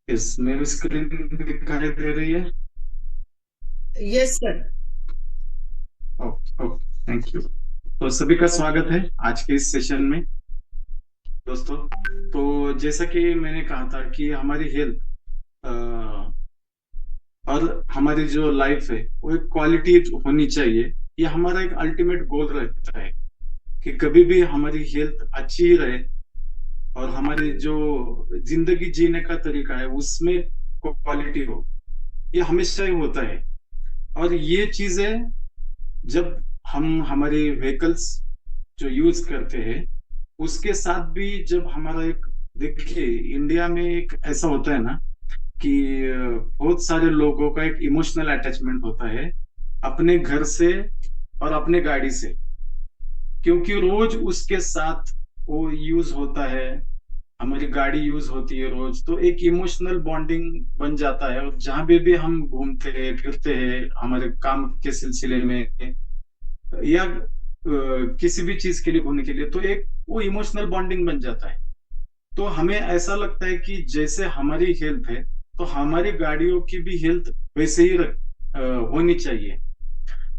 Yes, मेरी screen दिखाई दे रही है। Yes sir. Okay okay, thank you. तो सभी का स्वागत है आज के इस सेशन में, दोस्तों। तो जैसा कि मैंने कहा था कि हमारी हेल्थ और हमारी जो लाइफ है वो एक क्वालिटी होनी चाहिए। ये हमारा एक अल्टीमेट गोल रहता है कि कभी भी हमारी हेल्थ अच्छी ही रहे और हमारी जो जिंदगी जीने का तरीका है उसमें क्वालिटी हो। ये हमेशा ही होता है। और ये चीजें जब हम हमारे व्हीकल्स जो यूज करते हैं उसके साथ भी, जब हमारा एक, देखिए, इंडिया में एक ऐसा होता है ना कि बहुत सारे लोगों का एक इमोशनल अटैचमेंट होता है अपने घर से और अपने गाड़ी से, क्योंकि रोज उसके साथ वो यूज होता है। हमारी गाड़ी यूज होती है रोज, तो एक इमोशनल बॉन्डिंग बन जाता है। और जहां भी हम घूमते हैं फिरते हैं हमारे काम के सिलसिले में या किसी भी चीज के लिए घूमने के लिए, तो एक वो इमोशनल बॉन्डिंग बन जाता है। तो हमें ऐसा लगता है कि जैसे हमारी हेल्थ है तो हमारी गाड़ियों की भी हेल्थ वैसे ही होनी चाहिए।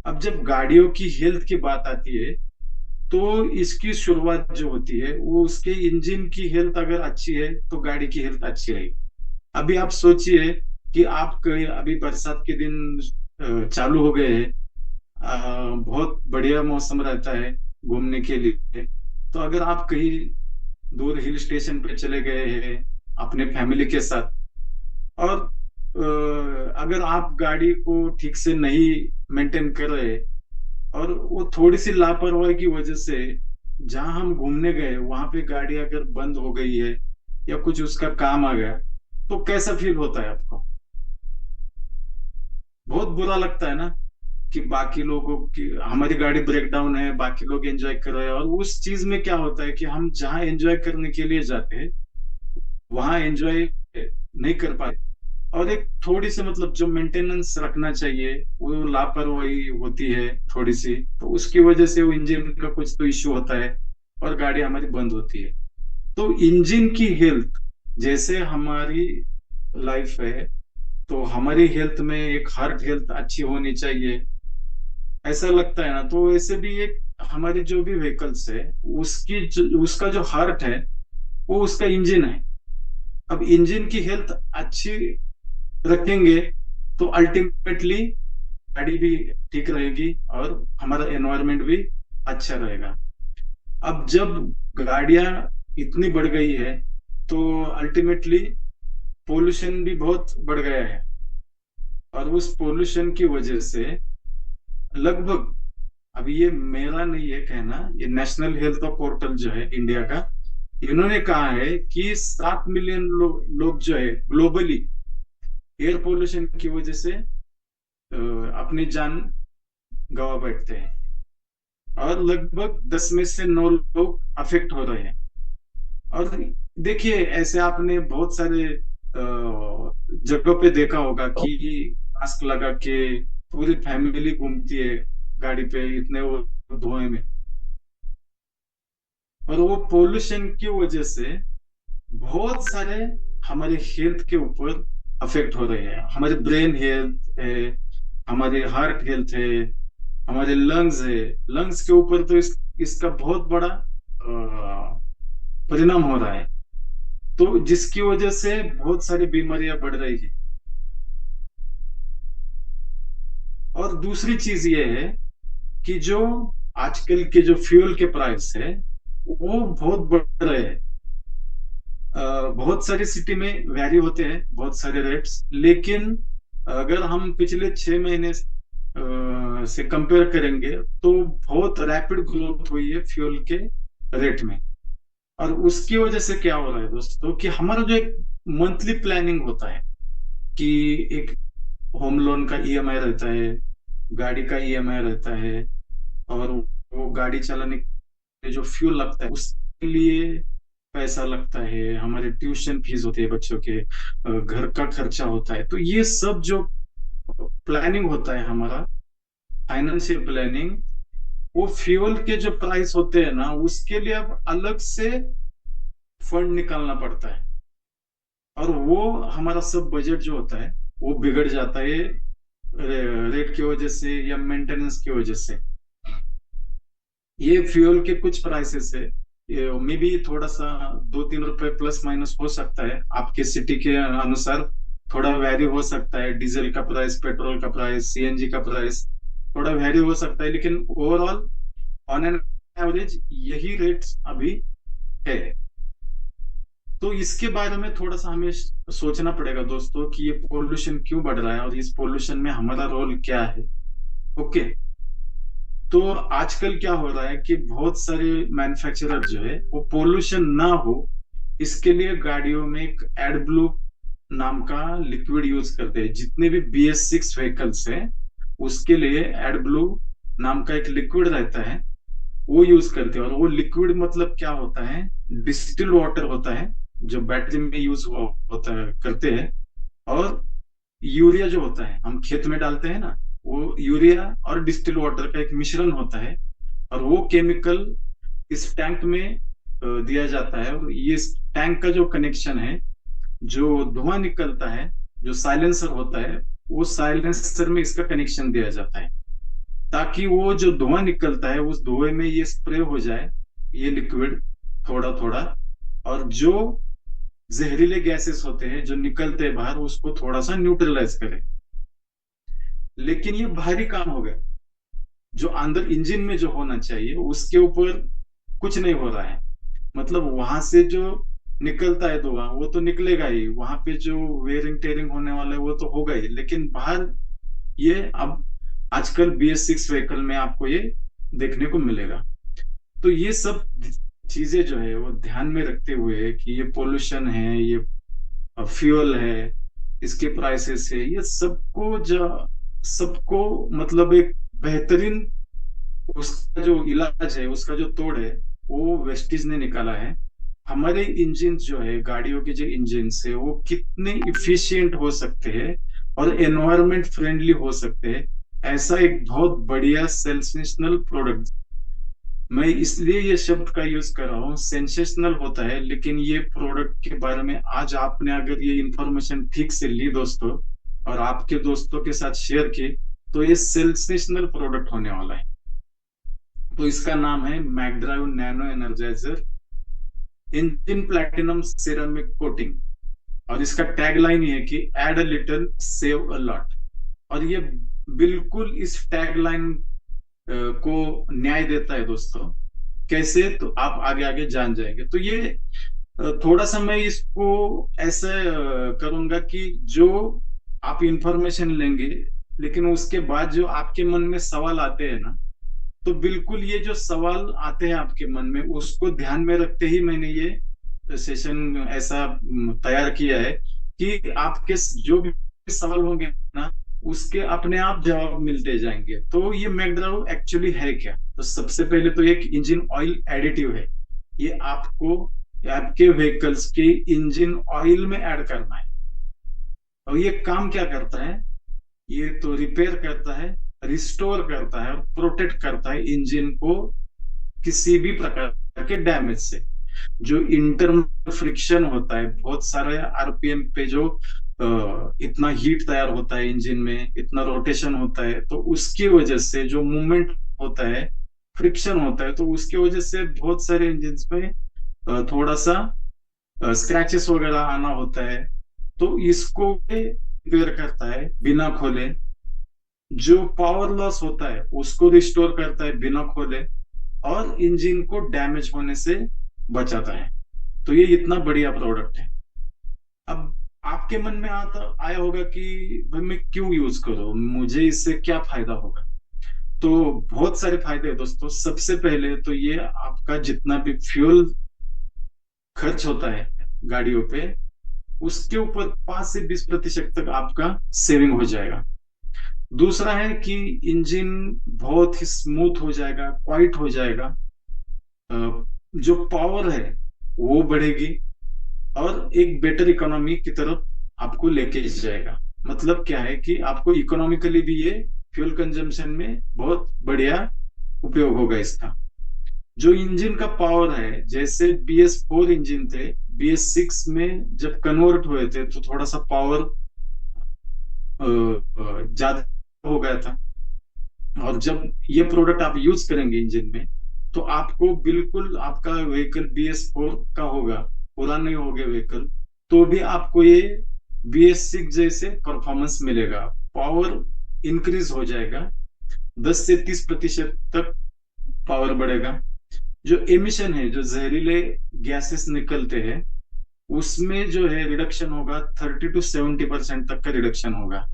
अब जब गाड़ियों की हेल्थ की बात आती है तो इसकी शुरुआत जो होती है वो उसके इंजन की हेल्थ अगर अच्छी है तो गाड़ी की हेल्थ अच्छी रहेगी। अभी आप सोचिए कि आप अभी बरसात के दिन चालू हो गए हैं। बहुत बढ़िया मौसम रहता है घूमने के लिए। तो अगर आप कहीं दूर हिल स्टेशन पे चले गए हैं अपने फैमिली के साथ, और अगर आप गाड़ी को ठीक से नहीं मेंटेन कर रहे और वो थोड़ी सी लापरवाही की वजह से जहां हम घूमने गए वहां पे गाड़ी अगर बंद हो गई है या कुछ उसका काम आ गया, तो कैसा फील होता है आपको? बहुत बुरा लगता है ना कि बाकी लोगों की, हमारी गाड़ी ब्रेक डाउन है, बाकी लोग एंजॉय कर रहे हैं, और उस चीज में क्या होता है कि हम जहाँ एंजॉय करने के लिए जाते हैं वहां एंजॉय नहीं कर पाए। और एक थोड़ी सी, मतलब जो मेंटेनेंस रखना चाहिए वो लापरवाही होती है थोड़ी सी, तो उसकी वजह से वो इंजन का कुछ तो इश्यू होता है और गाड़ी हमारी बंद होती है। तो इंजन की हेल्थ जैसे हमारी लाइफ है, तो हमारी हेल्थ में एक हार्ट हेल्थ अच्छी होनी चाहिए, ऐसा लगता है ना। तो वैसे भी एक हमारी जो भी व्हीकल्स है उसका जो हार्ट है वो उसका इंजन है। अब इंजन की हेल्थ अच्छी रखेंगे तो अल्टीमेटली गाड़ी भी ठीक रहेगी और हमारा एनवायरनमेंट भी अच्छा रहेगा। अब जब गाड़ियां इतनी बढ़ गई है तो अल्टीमेटली पोल्यूशन भी बहुत बढ़ गया है। और उस पोल्यूशन की वजह से लगभग, अब ये मेरा नहीं है कहना, ये नेशनल हेल्थ पोर्टल जो है इंडिया का, इन्होंने कहा है कि 7 मिलियन लोग जो है ग्लोबली एयर पोल्यूशन की वजह से अपनी जान गंवा बैठते हैं। और लगभग 10 में से 9 लोग अफेक्ट हो रहे हैं। और देखिए, ऐसे आपने बहुत सारे जगह पे देखा होगा कि मास्क लगा के पूरी फैमिली घूमती है गाड़ी पे इतने वो धुएं में। और वो पोल्यूशन की वजह से बहुत सारे हमारे हेल्थ के ऊपर अफेक्ट हो रहे हैं। हमारे ब्रेन हेल्थ है, हमारे हार्ट हेल्थ है, हमारे लंग्स है। लंग्स के ऊपर तो इसका बहुत बड़ा परिणाम हो रहा है, तो जिसकी वजह से बहुत सारी बीमारियां बढ़ रही है। और दूसरी चीज ये है कि जो आजकल के जो फ्यूल के प्राइस है वो बहुत बढ़ रहे हैं। बहुत सारी सिटी में वैरी होते हैं बहुत सारे रेट्स, लेकिन अगर हम पिछले 6 महीने से कंपेयर करेंगे तो बहुत रैपिड ग्रोथ हुई है फ्यूल के रेट में। और उसकी वजह से क्या हो रहा है दोस्तों कि हमारा जो एक मंथली प्लानिंग होता है कि एक होम लोन का ईएमआई रहता है, गाड़ी का ईएमआई रहता है, और वो गाड़ी चलाने के जो फ्यूल लगता है उसके लिए पैसा लगता है, हमारे ट्यूशन फीस होती है बच्चों के, घर का खर्चा होता है। तो ये सब जो प्लानिंग होता है हमारा, फाइनेंशियल प्लानिंग, वो फ्यूल के जो प्राइस होते हैं ना उसके लिए अब अलग से फंड निकालना पड़ता है। और वो हमारा सब बजट जो होता है वो बिगड़ जाता है रेट की वजह से या मेंटेनेंस की वजह से। ये फ्यूल के कुछ प्राइसेस है, ये मे बी थोड़ा सा 2-3 रुपए प्लस माइनस हो सकता है आपके सिटी के अनुसार। थोड़ा वैरी हो सकता है, डीजल का प्राइस, पेट्रोल का प्राइस, सीएनजी का प्राइस थोड़ा वैरी हो सकता है, लेकिन ओवरऑल ऑन एन एवरेज यही रेट्स अभी है। तो इसके बारे में थोड़ा सा हमें सोचना पड़ेगा दोस्तों कि ये पोल्यूशन क्यों बढ़ रहा है और इस पोल्यूशन में हमारा रोल क्या है। ओके। तो आजकल क्या हो रहा है कि बहुत सारे मैन्युफैक्चरर जो है वो पोल्यूशन ना हो इसके लिए गाड़ियों में एक एड ब्लू नाम का लिक्विड यूज करते हैं। जितने भी BS6 व्हीकल्स है उसके लिए एड ब्लू नाम का एक लिक्विड रहता है, वो यूज करते हैं। और वो लिक्विड मतलब क्या होता है, डिस्टिल वाटर होता है जो बैटरी में यूज होता है करते हैं। और यूरिया जो होता है हम खेत में डालते हैं ना, वो यूरिया और डिस्टिल वाटर का एक मिश्रण होता है। और वो केमिकल इस टैंक में दिया जाता है। और ये इस टैंक का जो कनेक्शन है, जो धुआं निकलता है, जो साइलेंसर होता है, वो साइलेंसर में इसका कनेक्शन दिया जाता है ताकि वो जो धुआं निकलता है उस धुएं में ये स्प्रे हो जाए, ये लिक्विड थोड़ा थोड़ा। और जो जहरीले गैसेस होते हैं जो निकलते हैं बाहर उसको थोड़ा सा न्यूट्रलाइज करे। लेकिन ये बाहरी काम हो गया, जो अंदर इंजन में जो होना चाहिए उसके ऊपर कुछ नहीं हो रहा है। मतलब वहां से जो निकलता है धुआं वो तो निकलेगा ही, वहां पे जो वेयरिंग टेयरिंग होने वाला है वो तो होगा ही, लेकिन बाहर ये अब आजकल BS6 व्हीकल में आपको ये देखने को मिलेगा। तो ये सब चीजें जो है वो ध्यान में रखते हुए कि ये पोल्यूशन है, ये फ्यूल है, इसके प्राइसेस है, ये सबको जो सबको मतलब एक बेहतरीन उसका जो इलाज है, उसका जो तोड़ है वो वेस्टीज ने निकाला है। हमारे इंजन जो है, गाड़ियों के जो इंजन है वो कितने इफिशिएंट हो सकते हैं और एनवायरमेंट फ्रेंडली हो सकते हैं, ऐसा एक बहुत बढ़िया सेंसेशनल प्रोडक्ट। मैं इसलिए ये शब्द का यूज कर रहा हूँ, सेंसेशनल होता है, लेकिन ये प्रोडक्ट के बारे में आज आपने अगर ये इंफॉर्मेशन ठीक से ली दोस्तों और आपके दोस्तों के साथ शेयर की, तो ये सेंसेशनल प्रोडक्ट होने वाला है। तो इसका नाम है McDrive nano energizer engine platinum ceramic coating. और इसका टैगलाइन ये है कि add a little save a lot. और ये बिल्कुल इस टैगलाइन को न्याय देता है दोस्तों। कैसे, तो आप आगे आगे जान जाएंगे। तो ये थोड़ा सा मैं इसको ऐसे करूंगा कि जो आप इंफॉर्मेशन लेंगे लेकिन उसके बाद जो आपके मन में सवाल आते हैं ना, तो बिल्कुल ये जो सवाल आते हैं आपके मन में उसको ध्यान में रखते ही मैंने ये सेशन ऐसा तैयार किया है कि आपके जो भी सवाल होंगे ना उसके अपने आप जवाब मिलते जाएंगे। तो ये मैकड्राउ एक्चुअली है क्या, तो सबसे पहले तो एक इंजन ऑयल एडिटिव है। ये आपको आपके व्हीकल्स के इंजन ऑयल में ऐड करना है। और ये काम क्या करता है, ये तो रिपेयर करता है, रिस्टोर करता है और प्रोटेक्ट करता है इंजन को किसी भी प्रकार के डैमेज से। जो इंटरनल फ्रिक्शन होता है बहुत सारे RPM पे, जो इतना हीट तैयार होता है इंजन में, इतना रोटेशन होता है, तो उसकी वजह से जो मूवमेंट होता है, फ्रिक्शन होता है, तो उसकी वजह से बहुत सारे इंजन में थोड़ा सा स्क्रैचेस वगैरह आना होता है। तो इसको रिपेयर करता है बिना खोले। जो पावर लॉस होता है उसको रिस्टोर करता है बिना खोले, और इंजन को डैमेज होने से बचाता है। तो ये इतना बढ़िया प्रोडक्ट है। अब आपके मन में आता आया होगा कि भाई मैं क्यों यूज करूं, मुझे इससे क्या फायदा होगा। तो बहुत सारे फायदे हैं दोस्तों। सबसे पहले तो ये आपका जितना भी फ्यूल खर्च होता है गाड़ियों पे, उसके ऊपर 5 से 20% तक आपका सेविंग हो जाएगा। दूसरा है कि इंजन बहुत ही स्मूथ हो जाएगा, क्वाइट हो जाएगा। जो पावर है वो बढ़ेगी और एक बेटर इकोनॉमी की तरफ आपको लेके जाएगा। मतलब क्या है कि आपको इकोनॉमिकली भी ये फ्यूल कंजम्पशन में बहुत बढ़िया उपयोग होगा इसका। जो इंजन का पावर है, जैसे BS4 इंजन थे, BS6 में जब कन्वर्ट हुए थे तो थोड़ा सा पावर ज्यादा हो गया था। और जब ये प्रोडक्ट आप यूज करेंगे इंजन में, तो आपको बिल्कुल आपका व्हीकल BS4 का होगा, पूरा नहीं होगा व्हीकल, तो भी आपको ये BS6 जैसे परफॉर्मेंस मिलेगा। पावर इंक्रीज हो जाएगा, 10 से 30% तक पावर बढ़ेगा। जो एमिशन है, जो जहरीले गैसेस निकलते हैं, उसमें जो है रिडक्शन होगा, 30 to 70% तक का रिडक्शन होगा।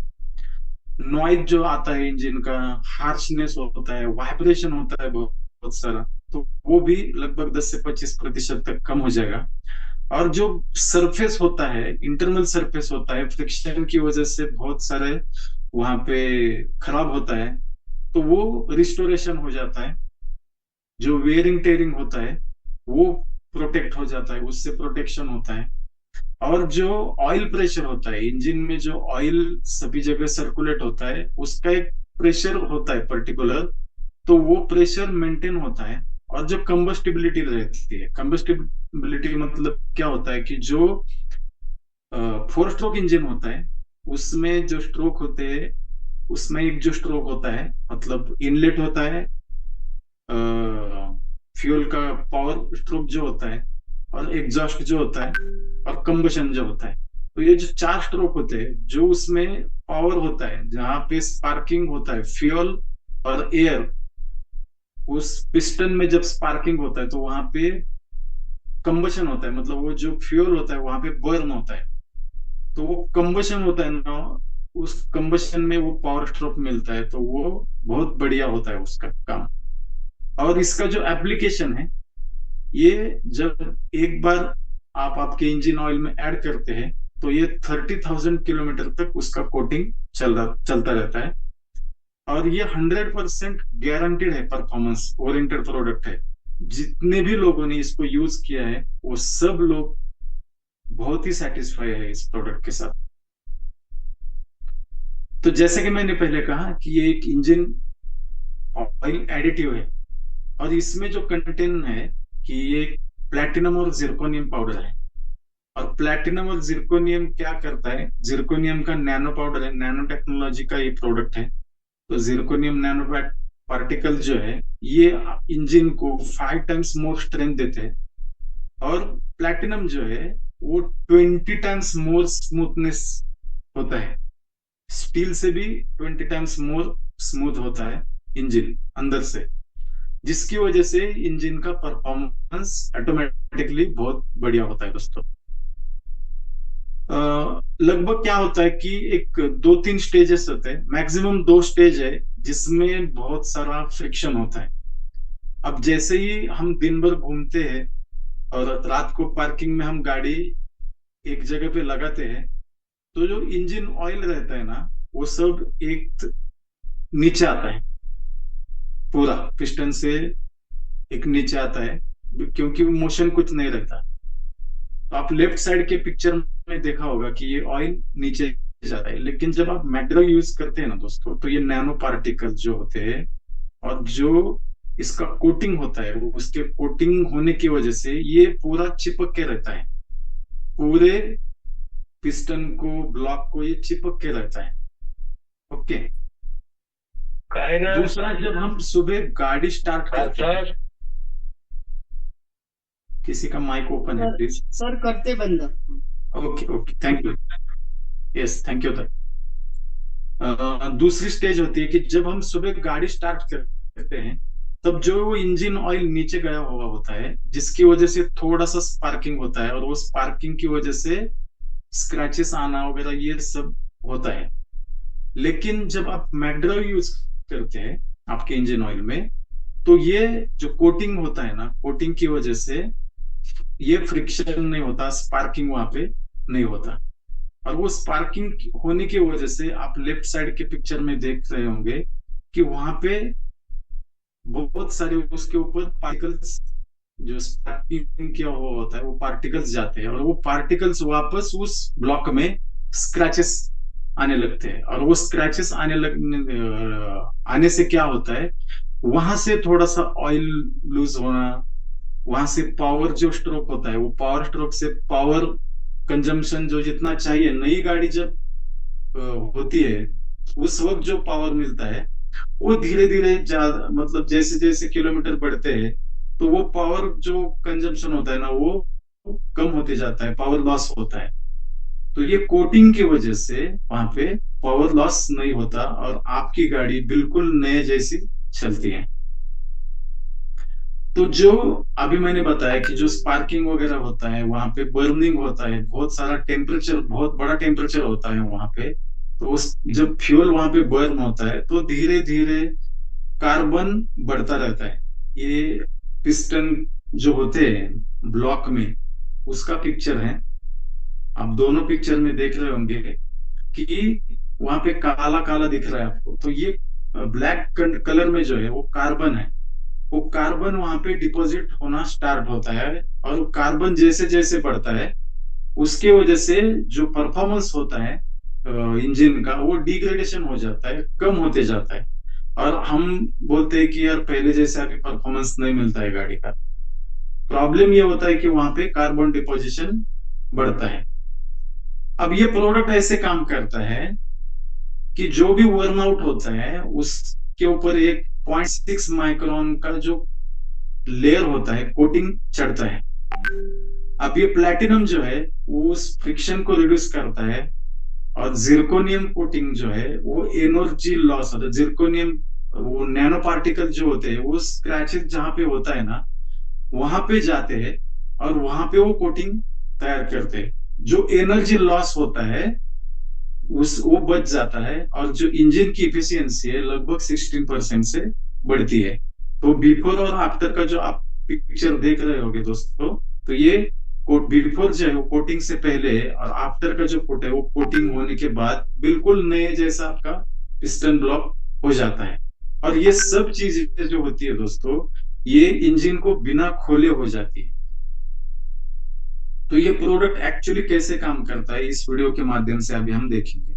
नॉइज जो आता है इंजन का, हार्शनेस होता है, वाइब्रेशन होता है बहुत बहुत सारा, तो वो भी लगभग 10 से 25% तक कम हो जाएगा। और जो सरफेस होता है, इंटरनल सरफेस होता है, फ्रिक्शन की वजह से बहुत सारे वहां पे खराब होता है, तो वो रिस्टोरेशन हो जाता है। जो वेयरिंग टेयरिंग होता है वो प्रोटेक्ट हो जाता है, उससे प्रोटेक्शन होता है। और जो ऑयल प्रेशर होता है इंजन में, जो ऑयल सभी जगह सर्कुलेट होता है, उसका एक प्रेशर होता है पर्टिकुलर, तो वो प्रेशर मेंटेन होता है। और जो कंबस्टिबिलिटी रहती है, कंबस्टिबिलिटी मतलब क्या होता है कि जो 4 स्ट्रोक इंजन होता है, उसमें जो स्ट्रोक होते हैं, उसमें एक जो स्ट्रोक होता है, मतलब इनलेट होता है, फ्यूल का पावर स्ट्रोक जो होता है, और एग्जॉस्ट जो होता है, और कंबशन जो होता है। तो ये जो 4 स्ट्रोक होते हैं, जो उसमें पावर होता है, जहां पे स्पार्किंग होता है फ्यूल और एयर, उस पिस्टन में जब स्पार्किंग होता है तो वहां पे कंबशन होता है, मतलब वो जो फ्यूल होता है वहां पे बर्न होता है। तो वो कंबशन होता है ना, उस कंबशन में वो पावर स्ट्रोक मिलता है, तो वो बहुत बढ़िया होता है उसका काम। और इसका जो एप्लीकेशन है, ये जब एक बार आप आपके इंजन ऑयल में ऐड करते हैं, तो ये 30,000 किलोमीटर तक उसका कोटिंग चलता रहता है। और ये 100% गारंटेड है, परफॉर्मेंस ओरिएंटेड प्रोडक्ट है। जितने भी लोगों ने इसको यूज किया है, वो सब लोग बहुत ही सेटिस्फाई है इस प्रोडक्ट के साथ। तो जैसे कि मैंने पहले कहा कि ये एक इंजन ऑयल एडिटिव है, और इसमें जो कंटेंट है कि ये प्लैटिनम और जिरकोनियम पाउडर है। और प्लैटिनम और जिरकोनियम क्या करता है, जिरकोनियम का नैनो पाउडर है, नैनो टेक्नोलॉजी का ये प्रोडक्ट है। तो जिरकोनियम नैनो पार्टिकल जो है, ये इंजन को 5 टाइम्स मोर स्ट्रेंथ देते हैं। और प्लैटिनम जो है, वो 20 टाइम्स मोर स्मूथनेस होता है। स्टील से भी 20 टाइम्स मोर स्मूथ होता है इंजन अंदर से, जिसकी वजह से इंजन का परफॉर्मेंस ऑटोमेटिकली बहुत बढ़िया होता है दोस्तों। लगभग क्या होता है कि एक 2-3 स्टेजेस होते हैं, मैक्सिमम 2 स्टेज है, जिसमें बहुत सारा फ्रिक्शन होता है। अब जैसे ही हम दिन भर घूमते हैं और रात को पार्किंग में हम गाड़ी एक जगह पे लगाते हैं, तो जो इंजन ऑयल रहता है ना, वो सब एक नीचे आता है, पूरा पिस्टन से एक नीचे आता है, क्योंकि मोशन कुछ नहीं रहता। तो आप लेफ्ट साइड के पिक्चर में देखा होगा कि ये ऑयल नीचे जाता है। लेकिन जब आप मैग्रा यूज करते हैं ना दोस्तों, तो ये नैनो पार्टिकल जो होते हैं, और जो इसका कोटिंग होता है, वो उसके कोटिंग होने की वजह से ये पूरा चिपक के रहता है, पूरे पिस्टन को, ब्लॉक को ये चिपक के रहता है। ओके। काय ना दूसरा, जब हम सुबह गाड़ी स्टार्ट करते हैं, सर किसी का माइक ओपन है सर प्लीज। सर करते बंद। Okay okay, thank you. Yes, thank you. दूसरी स्टेज होती है कि जब हम सुबह गाड़ी स्टार्ट करते हैं, तब जो वो इंजन ऑयल नीचे गया हुआ होता है, जिसकी वजह से थोड़ा सा स्पार्किंग होता है, और वो स्पार्किंग की वजह से स्क्रैचेस आना वगैरह ये सब होता है। लेकिन जब आप मैकडॉ यूज करते हैं आपके इंजन ऑयल में, तो ये जो कोटिंग होता है ना, कोटिंग की वजह से ये फ्रिक्शन नहीं होता, स्पार्किंग वहां पे नहीं होता। और वो स्पार्किंग होने की वजह से आप लेफ्ट साइड के पिक्चर में देख रहे होंगे कि वहां पे बहुत सारे उसके ऊपर पार्टिकल्स, जो स्पार्किंग किया हुआ होता है, वो पार्टिकल्स जाते हैं, और वो पार्टिकल्स वापस उस ब्लॉक में स्क्रैचेस आने लगते हैं। और वो स्क्रैचेस आने से क्या होता है वहां से थोड़ा सा ऑयल लूज होना, वहां से पावर जो स्ट्रोक होता है, वो पावर स्ट्रोक से पावर कंजम्पशन जो जितना चाहिए, नई गाड़ी जब अ, होती है, उस वक्त जो पावर मिलता है वो धीरे धीरे ज्यादा, मतलब जैसे जैसे किलोमीटर बढ़ते हैं तो वो पावर जो कंजम्पशन होता है ना, वो कम होते जाता है, पावर लॉस होता है। तो ये कोटिंग की वजह से वहां पे पावर लॉस नहीं होता और आपकी गाड़ी बिल्कुल नए जैसी चलती है। तो जो अभी मैंने बताया कि जो स्पार्किंग वगैरह होता है, वहां पे बर्निंग होता है, बहुत सारा टेम्परेचर, बहुत बड़ा टेम्परेचर होता है वहां पे। तो उस जब फ्यूल वहां पे बर्न होता है तो धीरे धीरे कार्बन बढ़ता रहता है। ये पिस्टन जो होते हैं ब्लॉक में, उसका पिक्चर है। आप दोनों पिक्चर में देख रहे होंगे कि वहां पे काला काला दिख रहा है आपको, तो ये ब्लैक कलर में जो है वो कार्बन है। वो कार्बन वहां पे डिपॉजिट होना स्टार्ट होता है, और वो कार्बन जैसे जैसे बढ़ता है उसके वजह से जो परफॉर्मेंस होता है इंजन का, वो डिग्रेडेशन हो जाता है, कम होते जाता है। और हम बोलते हैं कि यार पहले जैसे अभी परफॉर्मेंस नहीं मिलता है गाड़ी का। प्रॉब्लम ये होता है कि वहां पे कार्बन डिपोजिशन बढ़ता है। अब ये प्रोडक्ट ऐसे काम करता है कि जो भी वर्न आउट होता है उसके ऊपर एक 0.6 माइक्रोन का जो लेयर होता है, कोटिंग चढ़ता है। अब ये प्लेटिनम जो है वो उस फ्रिक्शन को रिड्यूस करता है, और जिरकोनियम कोटिंग जो है वो एनर्जी लॉस होता है। जिरकोनियम, वो नैनो पार्टिकल जो होते हैं वो स्क्रैचेस जहां पे होता है ना, वहां पे जाते हैं और वहां पे वो कोटिंग तैयार करते हैं। जो एनर्जी लॉस होता है उस वो बच जाता है, और जो इंजन की इफिशियंसी है लगभग 16% से बढ़ती है। तो बिफोर और आफ्टर का जो आप पिक्चर देख रहे होगे दोस्तों, तो ये कोट बिफोर जो है वो कोटिंग से पहले है, और आफ्टर का जो कोट है वो कोटिंग होने के बाद बिल्कुल नए जैसा आपका पिस्टन ब्लॉक हो जाता है। और ये सब चीजें जो होती है दोस्तों, ये इंजन को बिना खोले हो जाती है। तो ये प्रोडक्ट एक्चुअली कैसे काम करता है, इस वीडियो के माध्यम से अभी हम देखेंगे।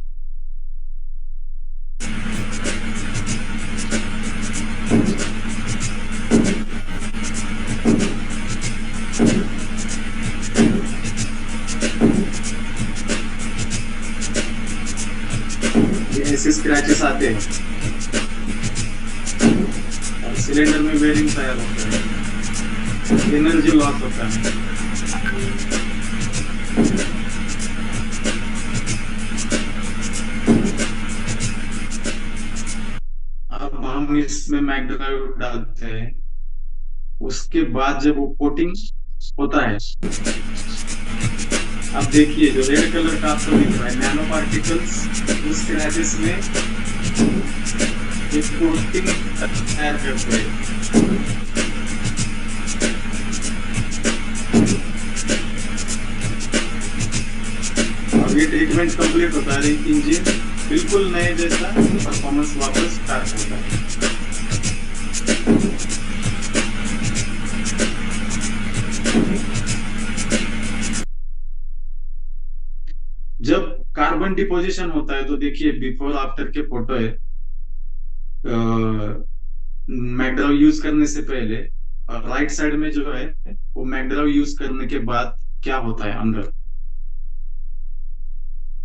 ये ऐसे स्क्रैचेस आते हैं और सिलेंडर में बेरिंग तैयार होता है, एनर्जी लॉस होता है। अब हम इसमें मैग्ड्राइव डालते हैं, उसके बाद जब वो कोटिंग होता है, अब देखिए जो रेड कलर का आपको दिख रहा है नैनो पार्टिकल्स, उस स्क्रैचेस में एक कोटिंग तैयार करते हैं। अब ये ट्रीटमेंट कंप्लीट होता है, इंजन बिल्कुल नए जैसा परफॉर्मेंस वापस स्टार्ट होता है। जब कार्बन डिपोजिशन होता है तो देखिए बिफोर आफ्टर के फोटो है, मैगड्राव यूज करने से पहले, और राइट साइड में जो है वो मैगड्राव यूज करने के बाद क्या होता है अंदर।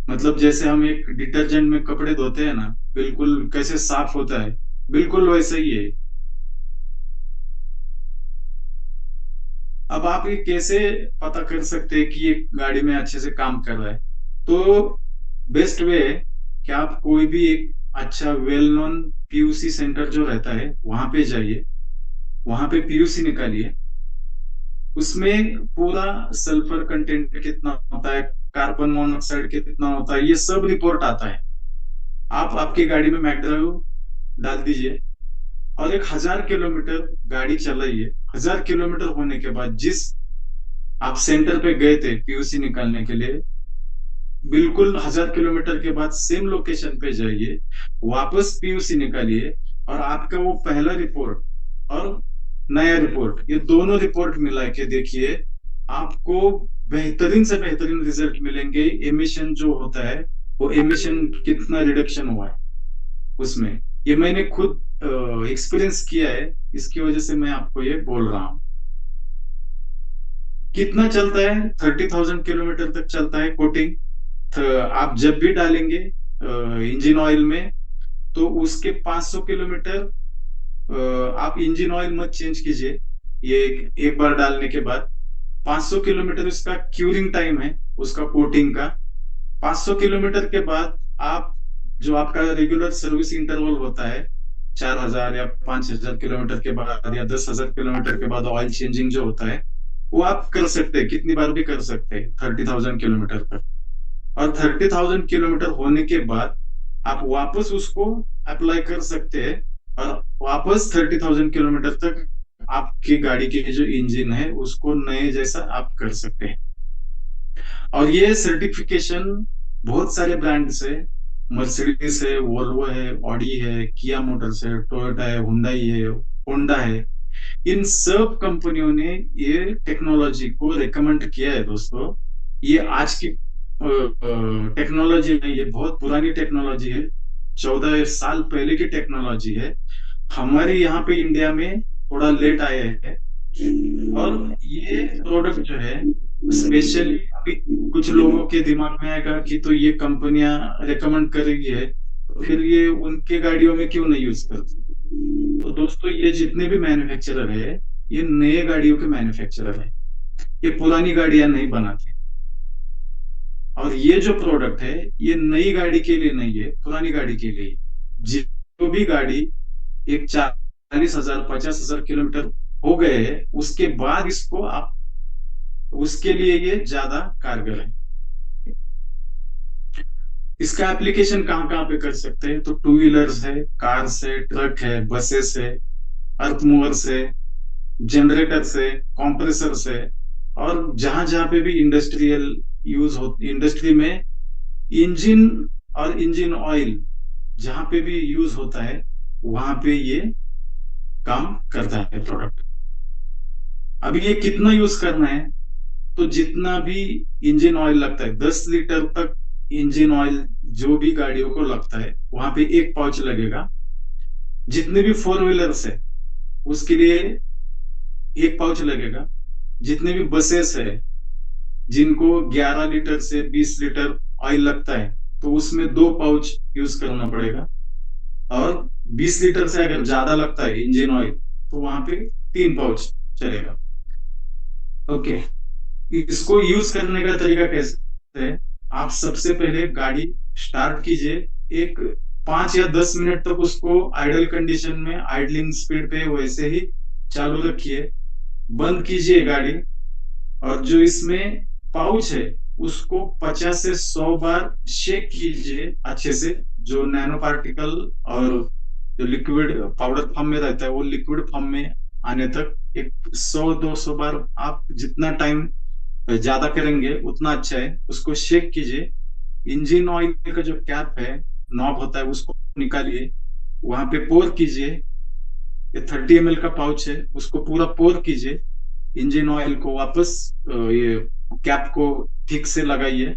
मतलब जैसे हम एक डिटर्जेंट में कपड़े धोते हैं ना, बिल्कुल कैसे साफ होता है, बिल्कुल वैसे ही है। अब आप ये कैसे पता कर सकते हैं कि ये गाड़ी में अच्छे से काम कर रहा है। तो बेस्ट वे है कि आप कोई भी एक अच्छा वेल नोन पीयूसी सेंटर जो रहता है वहां पे जाइए, वहां पे पीयूसी निकालिए, उसमें पूरा सल्फर कंटेंट कितना होता है, कार्बन मोनोऑक्साइड कितना होता है, ये सब रिपोर्ट आता है। आप आपकी गाड़ी में मैग्ड्राइव डाल दीजिए और 1000 किलोमीटर गाड़ी चलाइए। 1000 किलोमीटर होने के बाद जिस आप सेंटर पे गए थे पीयूसी निकालने के लिए, बिल्कुल 1000 किलोमीटर के बाद सेम लोकेशन पे जाइए, वापस पीयूसी निकालिए, और आपका वो पहला रिपोर्ट और नया रिपोर्ट, ये दोनों रिपोर्ट मिला के देखिए, आपको बेहतरीन से बेहतरीन रिजल्ट मिलेंगे। एमिशन जो होता है, वो एमिशन कितना रिडक्शन हुआ है उसमें, ये मैंने खुद एक्सपीरियंस किया है, इसकी वजह से मैं आपको ये बोल रहा हूँ। कितना चलता है? 30,000 किलोमीटर तक चलता है कोटिंग। तो आप जब भी डालेंगे इंजन ऑयल में, तो उसके 500 किलोमीटर आप इंजन ऑयल मत चेंज कीजिए। ये एक बार डालने के बाद 500 किलोमीटर उसका क्यूरिंग टाइम है, उसका कोटिंग का। 500 किलोमीटर के बाद आप, जो आपका रेगुलर सर्विस इंटरवल होता है, 4,000 या 5,000 किलोमीटर के बाद या 10,000 किलोमीटर के बाद ऑयल चेंजिंग जो होता है, वो आप कर सकते हैं, कितनी बार भी कर सकते हैं 30,000 किलोमीटर तक। और 30,000 किलोमीटर होने के बाद आप वापस उसको अप्लाई कर सकते हैं, और वापस 30,000 किलोमीटर तक आपकी गाड़ी के जो इंजन है उसको नए जैसा आप कर सकते हैं। और ये सर्टिफिकेशन बहुत सारे ब्रांड्स है, मर्सिडीज है, वोल्वो है, ऑडी है, किया मोटर्स है, टोयोटा है, हुंडई है, होंडा है। इन सब कंपनियों ने ये टेक्नोलॉजी को रिकमेंड किया है दोस्तों। ये आज की टेक्नोलॉजी नहीं, ये बहुत पुरानी टेक्नोलॉजी है, 14 साल पहले की टेक्नोलॉजी है। हमारे यहाँ पे इंडिया में थोड़ा लेट आए हैं। और ये प्रोडक्ट जो है स्पेशली अभी कुछ लोगों के दिमाग में आएगा कि तो ये कंपनियां रेकमेंड कर रही है, तो फिर ये उनके गाड़ियों में क्यों नहीं यूज करती? तो दोस्तों, ये जितने भी मैन्युफैक्चरर है, ये नए गाड़ियों के मैन्युफैक्चरर है, ये पुरानी गाड़ियां नहीं बनाते। और ये जो प्रोडक्ट है, ये नई गाड़ी के लिए नहीं है, पुरानी गाड़ी के लिए। जो भी गाड़ी एक 40,000 50,000 किलोमीटर हो गए हैं, उसके बाद इसको आप, उसके लिए ये ज्यादा कारगर है। इसका एप्लीकेशन कहाँ कहाँ पे कर सकते हैं? तो टू व्हीलर्स है, कार्स है, ट्रक है, बसेस है, अर्थ मूवर्स है, जनरेटर्स है, कॉम्प्रेसर्स है। और जहां जहां पे भी इंडस्ट्रियल यूज हो, इंडस्ट्री में इंजन और इंजन ऑयल जहां पे भी यूज होता है, वहां पे ये काम करता है प्रोडक्ट। अभी ये कितना यूज करना है? तो जितना भी इंजन ऑयल लगता है, 10 लीटर तक इंजन ऑयल जो भी गाड़ियों को लगता है, वहां पे एक पाउच लगेगा। जितने भी फोर व्हीलर्स है उसके लिए एक पाउच लगेगा। जितने भी बसेस है जिनको 11 लीटर से 20 लीटर ऑयल लगता है, तो उसमें दो पाउच यूज करना पड़ेगा। और 20 लीटर से अगर ज्यादा लगता है इंजन ऑयल, तो वहां पे 3 पाउच चलेगा। ओके। इसको यूज करने का तरीका कैसे है? आप सबसे पहले गाड़ी स्टार्ट कीजिए, एक 5 या 10 मिनट तक उसको आइडल कंडीशन में, आइडलिंग स्पीड पे वैसे ही चालू रखिए। बंद कीजिए गाड़ी, और जो इसमें पाउच है उसको 50 से 100 बार शेक कीजिए अच्छे से। जो नैनो पार्टिकल और जो लिक्विड पाउडर फॉर्म में रहता है, वो लिक्विड फॉर्म में आने तक एक 100-200 बार, आप जितना टाइम ज्यादा करेंगे उतना अच्छा है। उसको शेक कीजिए। इंजन ऑयल का जो कैप है, नॉब होता है, उसको निकालिए, वहां पे पोर कीजिए। ये 30 ml का पाउच है, उसको पूरा पोर कीजिए। इंजन ऑयल को वापस ये कैप को ठीक से लगाइए।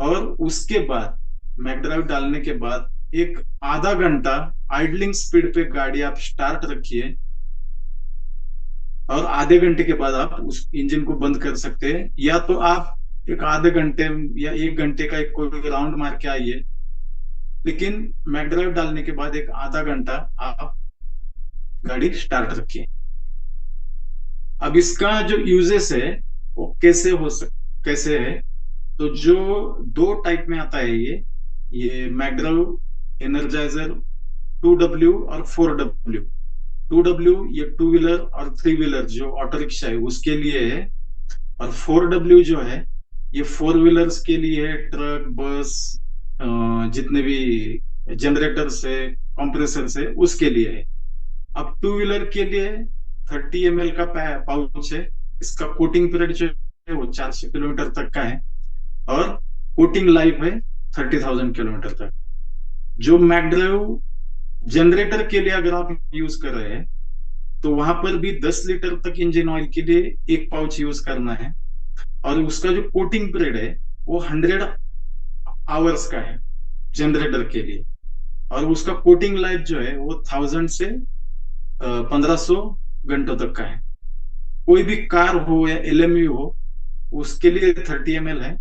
और उसके बाद मैकड्राइव डालने के बाद एक आधा घंटा आइडलिंग स्पीड पे गाड़ी आप स्टार्ट रखिए। और आधे घंटे के बाद आप उस इंजन को बंद कर सकते हैं, या तो आप एक आधे घंटे या 1 घंटे का एक कोई राउंड मार के आइए। लेकिन मैकड्राइव डालने के बाद एक आधा घंटा आप गाड़ी स्टार्ट रखिए। अब इसका जो यूजेस है वो कैसे है? तो जो दो टाइप में आता है, ये मैकड्राइव एनर्जाइजर 2W और 4W। 2W ये टू व्हीलर और थ्री व्हीलर जो ऑटो रिक्शा है उसके लिए है। और 4W जो है, ये फोर व्हीलर्स के लिए है, ट्रक, बस, जितने भी जनरेटर्स है, कंप्रेसर्स है, उसके लिए है। अब टू व्हीलर के लिए 30 ml का पाउच है। इसका कोटिंग पीरियड जो है वो 400 किलोमीटर तक का है, और कोटिंग लाइफ है 30,000 किलोमीटर तक। जो मैकड्राइव जनरेटर के लिए अगर आप यूज कर रहे हैं, तो वहां पर भी 10 लीटर तक इंजन ऑयल के लिए एक पाउच यूज करना है। और उसका जो कोटिंग पीरियड है वो 100 आवर्स का है जनरेटर के लिए। और उसका कोटिंग लाइफ जो है वो 1000 से 1500 घंटों तक का है। कोई भी कार हो या एलएमयू हो, उसके लिए 30 ml है।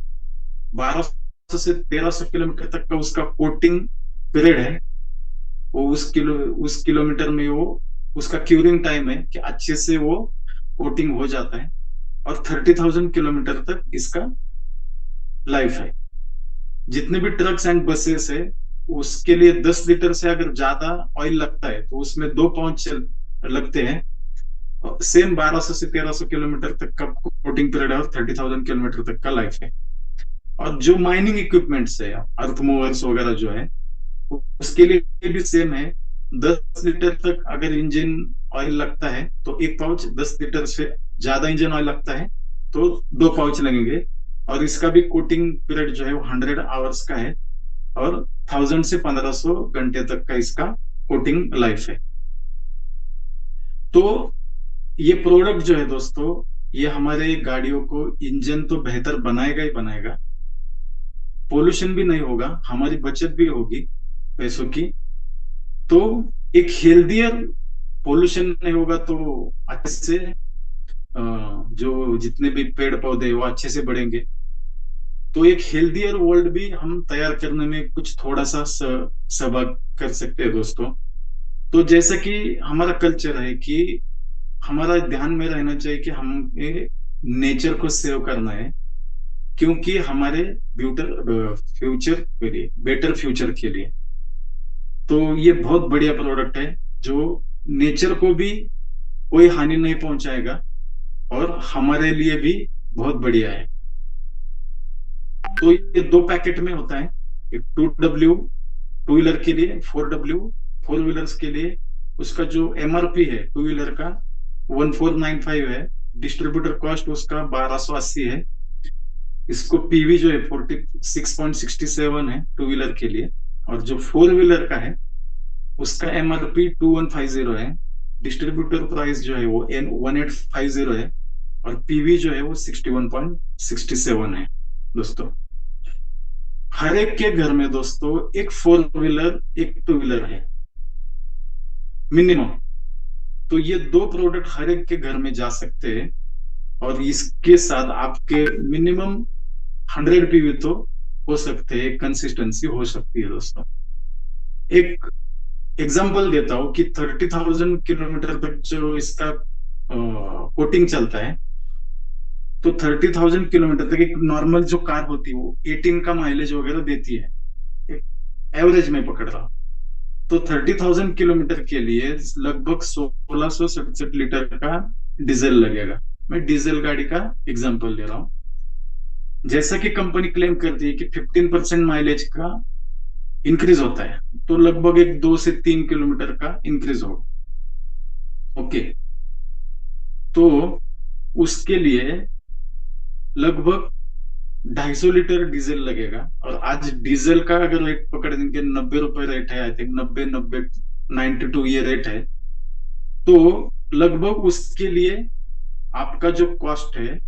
1200 से 1300 किलोमीटर तक का उसका कोटिंग पीरियड है। वो उस किलोमीटर में वो उसका क्यूरिंग टाइम है कि अच्छे से वो कोटिंग हो जाता है। और 30,000 किलोमीटर तक इसका लाइफ है। जितने भी ट्रक्स एंड बसेस है, उसके लिए 10 लीटर से अगर ज्यादा ऑयल लगता है तो उसमें 2 पाउच लगते हैं। सेम 1200 से 1300 किलोमीटर तक का कोटिंग पीरियड है और 30,000 किलोमीटर तक का लाइफ है। और जो माइनिंग इक्विपमेंट्स है, अर्थ मूवर्स वगैरह जो है, उसके लिए भी सेम है। 10 लीटर तक अगर इंजन ऑयल लगता है तो 1 पाउच, 10 लीटर से ज्यादा इंजन ऑयल लगता है तो 2 पाउच लगेंगे। और इसका भी कोटिंग पीरियड जो है वो 100 आवर्स का है। और 1000 से 1500 घंटे तक का इसका कोटिंग लाइफ है। तो ये प्रोडक्ट जो है दोस्तों, ये हमारे गाड़ियों को इंजन तो बेहतर बनाएगा ही बनाएगा, पोल्यूशन भी नहीं होगा, हमारी बचत भी होगी पैसों की। तो एक हेल्दियर, पोल्यूशन नहीं होगा तो अच्छे से जो जितने भी पेड़ पौधे वो अच्छे से बढ़ेंगे। तो एक हेल्दियर वर्ल्ड भी हम तैयार करने में कुछ थोड़ा सा सहभाग कर सकते हैं दोस्तों। तो जैसा कि हमारा कल्चर है कि हमारा ध्यान में रहना चाहिए कि हमें नेचर को सेव करना है, क्योंकि हमारे ब्यूटर फ्यूचर के लिए, बेटर फ्यूचर के लिए। तो ये बहुत बढ़िया प्रोडक्ट है जो नेचर को भी कोई हानि नहीं पहुंचाएगा और हमारे लिए भी बहुत बढ़िया है। तो ये 2 पैकेट में होता है। एक 2W टू व्हीलर के लिए, 4W फोर व्हीलर्स के लिए। उसका जो एमआरपी है टू व्हीलर का 1495 है। डिस्ट्रीब्यूटर कॉस्ट उसका 1280 है। इसको पीवी जो है 46.67 है टू व्हीलर के लिए। और जो फोर व्हीलर का है उसका एमआरपी 2150 है। डिस्ट्रीब्यूटर प्राइस जो है वो 1850 है। और पीवी जो है वो 61.67 है दोस्तों। हर एक के घर में दोस्तों एक फोर व्हीलर, एक टू व्हीलर है मिनिमम। तो ये 2 प्रोडक्ट हर एक के घर में जा सकते हैं। और इसके साथ आपके मिनिमम 100 पीवी तो हो सकते हैं, कंसिस्टेंसी हो सकती है दोस्तों। एक एग्जांपल देता हूं कि 30,000 किलोमीटर तक जो इसका कोटिंग चलता है, तो 30,000 किलोमीटर तक एक नॉर्मल जो कार होती है वो 18 का माइलेज वगैरह देती है, एवरेज में पकड़ रहा हूं। तो 30,000 किलोमीटर के लिए लगभग 1667 लीटर का डीजल लगेगा। मैं डीजल गाड़ी का एग्जांपल ले रहा हूं। जैसा कि कंपनी क्लेम करती है कि 15% माइलेज का इंक्रीज होता है, तो लगभग एक 2 से 3 किलोमीटर का इंक्रीज होगा। ओके, तो उसके लिए लगभग 250 लीटर डीजल लगेगा। और आज डीजल का अगर रेट पकड़ देंगे, 90 रुपए रेट है, आई थिंक 90 92 ये रेट है। तो लगभग उसके लिए आपका जो कॉस्ट है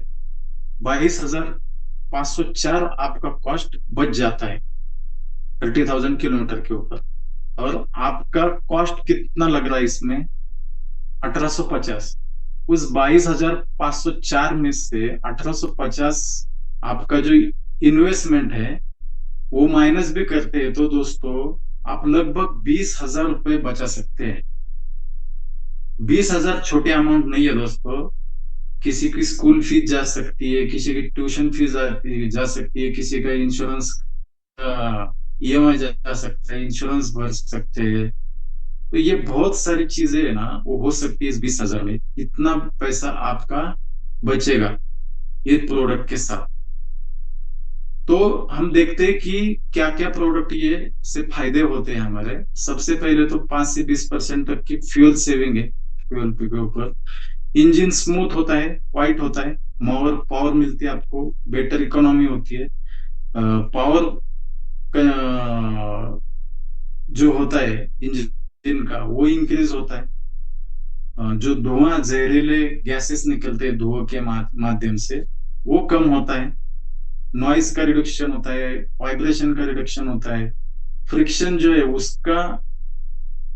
22,504 आपका कॉस्ट बच जाता है 30,000 किलोमीटर के ऊपर। और आपका कॉस्ट कितना लग रहा है इसमें? 1850। उस 22,504 में से 1850 आपका जो इन्वेस्टमेंट है वो माइनस भी करते हैं तो दोस्तों आप लगभग 20,000 रुपए बचा सकते हैं। 20,000 छोटे अमाउंट नहीं है दोस्तों। किसी की स्कूल फीस जा सकती है, किसी की ट्यूशन फीस जा सकती है, किसी का इंश्योरेंस ईएमआई जा सकता है, इंश्योरेंस भर सकते हैं। तो ये बहुत सारी चीजें है ना, वो हो सकती है इस 20,000 में। इतना पैसा आपका बचेगा ये प्रोडक्ट के साथ। तो हम देखते हैं कि क्या क्या प्रोडक्ट ये से फायदे होते हैं हमारे। सबसे पहले तो 5 से 20% तक की फ्यूल सेविंग है फ्यूल के ऊपर। इंजन स्मूथ होता है, क्वाइट होता है, मोर पावर मिलती है आपको, बेटर इकोनॉमी होती है। पावर जो होता है इंजन का वो इंक्रीज होता है। जो धुआं, जहरीले गैसेस निकलते हैं धुआं के माध्यम से, वो कम होता है। नॉइज का रिडक्शन होता है, वाइब्रेशन का रिडक्शन होता है। फ्रिक्शन जो है उसका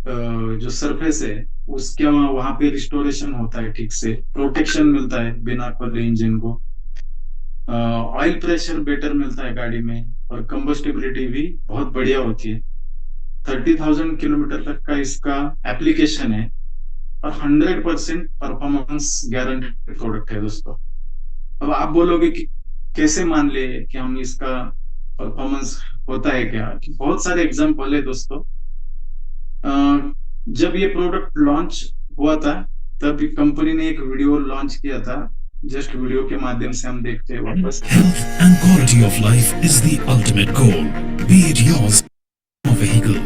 जो सरफेस है उसके वहां पे रिस्टोरेशन होता है, ठीक से प्रोटेक्शन मिलता है बिना खोले इंजन को। ऑयल प्रेशर बेटर मिलता है गाड़ी में, और कंबस्टिबिलिटी भी बहुत बढ़िया होती है। 30,000 किलोमीटर तक का इसका एप्लीकेशन है, और 100% परफॉर्मेंस गारंटेड प्रोडक्ट है दोस्तों। अब आप बोलोगे कि कैसे मान ले कि हम इसका परफॉर्मेंस होता है क्या, कि बहुत सारे एग्जाम्पल है दोस्तों। जब ये प्रोडक्ट लॉन्च हुआ था, तब कंपनी ने एक वीडियो लॉन्च किया था। जस्ट वीडियो के माध्यम से हम देखते हैं वापस। Health and quality of life is the ultimate goal, be it yours or vehicle.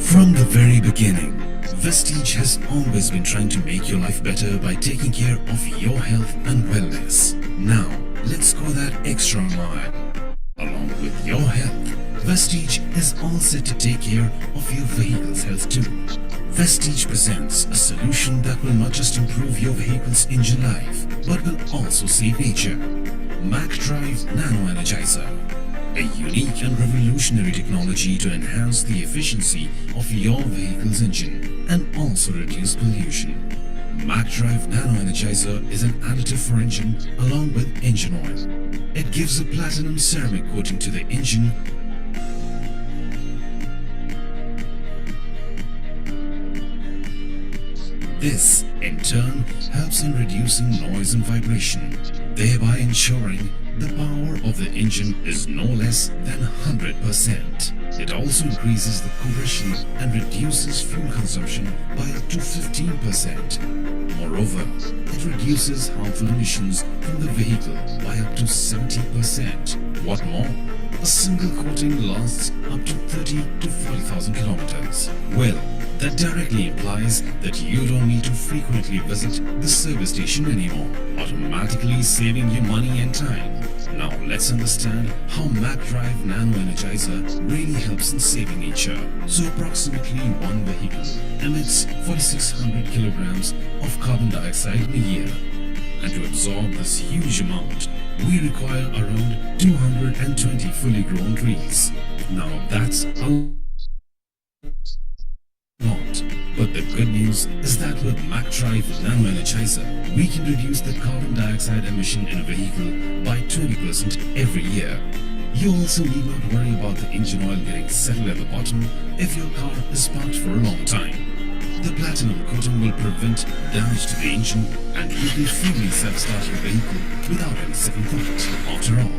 From the very beginning, Vestige has always been trying to make your life better by taking care of your health and wellness. Now, let's go that extra mile. Along with your health, Vestige is all set to take care of your vehicle's health too. Vestige presents a solution that will not just improve your vehicle's engine life, but will also save nature. MacDrive Nano Energizer, a unique and revolutionary technology to enhance the efficiency of your vehicle's engine and also reduce pollution. MacDrive Nano Energizer is an additive for engine along with engine oil. It gives a platinum ceramic coating to the engine. This, in turn, helps in reducing noise and vibration, thereby ensuring the power of the engine is no less than 100%. It also increases the compression and reduces fuel consumption by up to 15%. Moreover, it reduces harmful emissions from the vehicle by up to 70%. What more? A single coating lasts up to 30 to 40,000 kilometers. Well, that directly implies that you don't need to frequently visit the service station anymore, automatically saving you money and time. Now let's understand how MacDrive Nano Energizer really helps in saving nature. So approximately one vehicle emits 4,600 kilograms of carbon dioxide in a year. And to absorb this huge amount, we require around 220 fully grown trees. Now that's a lot. But the good news is that with MacDrive Nano Energizer, we can reduce the carbon dioxide emission in a vehicle by 20% every year. You also need not worry about the engine oil getting settled at the bottom if your car is parked for a long time. The platinum coating will prevent damage to the engine, and you can freely self-start your vehicle without any second thought. After all,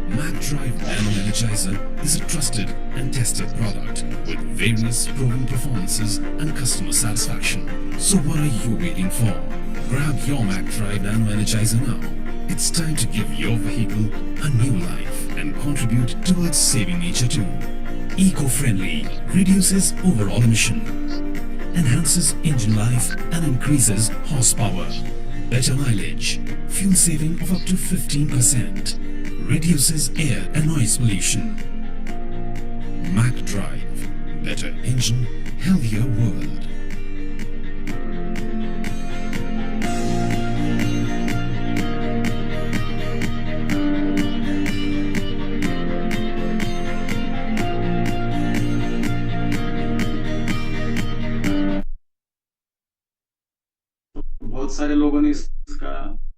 MacDrive Nano Energizer is a trusted and tested product with various proven performances and customer satisfaction. So what are you waiting for? Grab your MacDrive Nano Energizer now. It's time to give your vehicle a new life and contribute towards saving nature too. Eco-friendly, reduces overall emission, enhances engine life and increases horsepower. Better mileage, fuel saving of up to 15%. Reduces air and noise pollution. MacDrive, better engine, healthier world. बहुत सारे लोगों ने इसका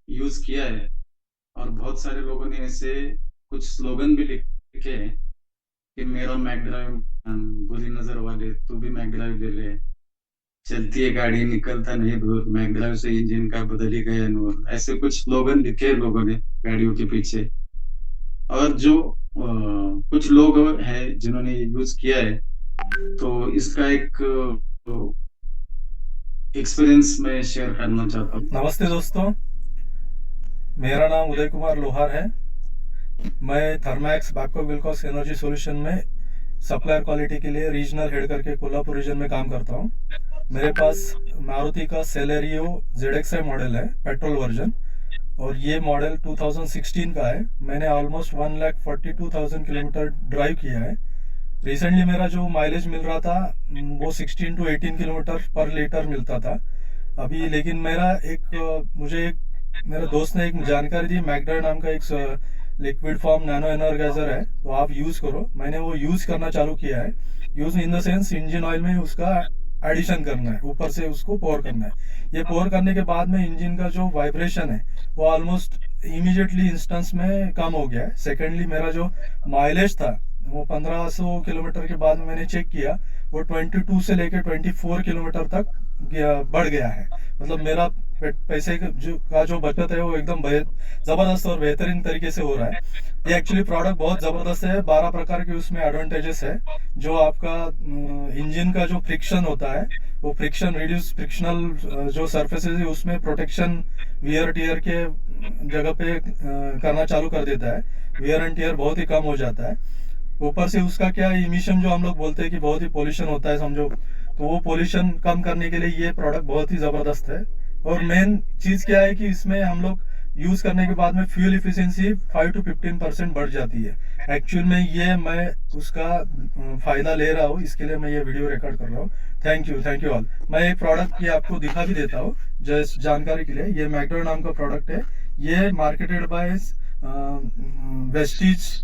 use किया है, और बहुत सारे लोगों ने ऐसे कुछ स्लोगन भी लिखे हैं कि मेरा मैकड्राइव बुरी नजर वाले तू भी मैकड्राइव ले ले, चलती है गाड़ी निकलता नहीं दूर, मैकड्राइव से इंजन का बदल ही गया नूर। ऐसे कुछ स्लोगन लिखे हैं लोगों ने गाड़ियों के पीछे। और जो कुछ लोग हैं जिन्होंने यूज किया है, तो इसका एक एक्सपीरियंस मैं शेयर करना चाहता हूँ। नमस्ते दोस्तों, मेरा नाम उदय कुमार लोहार है। मैं थर्मैक्स बैकअप विल्कॉस एनर्जी सॉल्यूशन में सप्लायर क्वालिटी के लिए रीजनल हेड करके कोल्हापुर रीजन में काम करता हूँ। मेरे पास मारुति का सेलेरियो ZXi मॉडल है, पेट्रोल वर्जन, और ये मॉडल 2016 का है। मैंने ऑलमोस्ट 1,42,000 किलोमीटर ड्राइव किया है। रिसेंटली मेरा जो माइलेज मिल रहा था वो 16 to 18 किलोमीटर पर लीटर मिलता था अभी। लेकिन मेरा दोस्त ने एक जानकारी दी, मैकडर नाम का एक लिक्विड फॉर्म नैनो एनर्जाइजर है, तो आप यूज करो। मैंने वो यूज करना चालू किया है। Use in the sense engine oil में उसका एडिशन करना है, ऊपर से उसको पोर करना है। ये पोर करने के बाद में इंजन का जो वाइब्रेशन है वो ऑलमोस्ट इमीडिएटली इंस्टेंस में कम हो गया है। सेकेंडली मेरा जो माइलेज था वो 1500 किलोमीटर के बाद में मैंने चेक किया, वो 22 से लेकर 24 किलोमीटर तक बढ़ गया है। मतलब मेरा पैसे का जो बचत है वो एकदम जबरदस्त और बेहतरीन तरीके से हो रहा है। ये एक्चुअली प्रोडक्ट बहुत जबरदस्त है। 12 प्रकार के उसमें एडवांटेजेस है। जो आपका इंजन का जो फ्रिक्शन होता है वो फ्रिक्शन रिड्यूस, फ्रिक्शनल जो सरफेसेस है उसमें प्रोटेक्शन वियर टियर के जगह पे करना चालू कर देता है। वियर एंड टियर बहुत ही कम हो जाता है। ऊपर से उसका क्या इमिशन जो हम लोग बोलते हैं कि बहुत ही पोल्यूशन होता है समझो, तो वो पोल्यूशन कम करने के लिए ये प्रोडक्ट बहुत ही जबरदस्त है। और मेन चीज क्या है कि इसमें हम लोग यूज करने के बाद में फ्यूल इफिशियंसी 5 to 15% बढ़ जाती है। एक्चुअल में ये मैं उसका फायदा ले रहा हूँ, इसके लिए मैं ये वीडियो रिकॉर्ड कर रहा हूँ। Thank you all. मैं एक प्रोडक्ट की आपको दिखा भी देता हूँ जस्ट जानकारी के लिए। ये मैकडो नाम का प्रोडक्ट है। ये marketed bye Vestige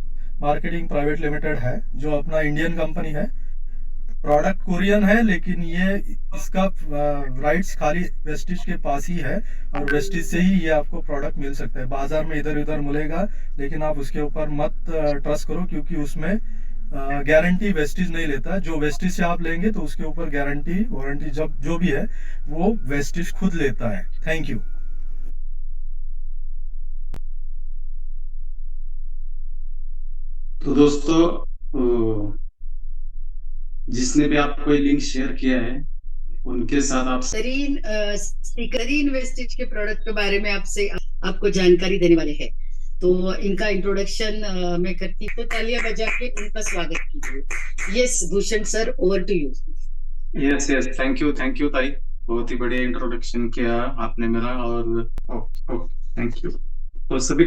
marketing private limited है, जो अपना इंडियन कंपनी है। प्रोडक्ट कोरियन है, लेकिन ये इसका राइट्स खाली वेस्टीज के पास ही है और वेस्टीज से ही ये आपको प्रोडक्ट मिल सकता है। बाजार में इधर उधर मिलेगा, लेकिन आप उसके ऊपर मत ट्रस्ट करो, क्योंकि उसमें गारंटी वेस्टीज नहीं लेता। जो वेस्टीज से आप लेंगे तो उसके ऊपर गारंटी वारंटी जब जो भी है वो वेस्टीज खुद लेता है। Thank you. तो दोस्तों, जिसने भी आपको ये लिंक शेयर किया है उनके साथ आप करीन वेस्टेज के प्रोडक्ट के बारे में आपको जानकारी देने वाले हैं। तो इनका इंट्रोडक्शन मैं करती हूँ, तो तालियां बजा के उनका स्वागत कीजिए। Yes Bhushan sir, over to you. Yes thank you ताई, बहुत ही बढ़िया इंट्रोडक्शन किया आपने मेरा। और थैंक यू। तो सभी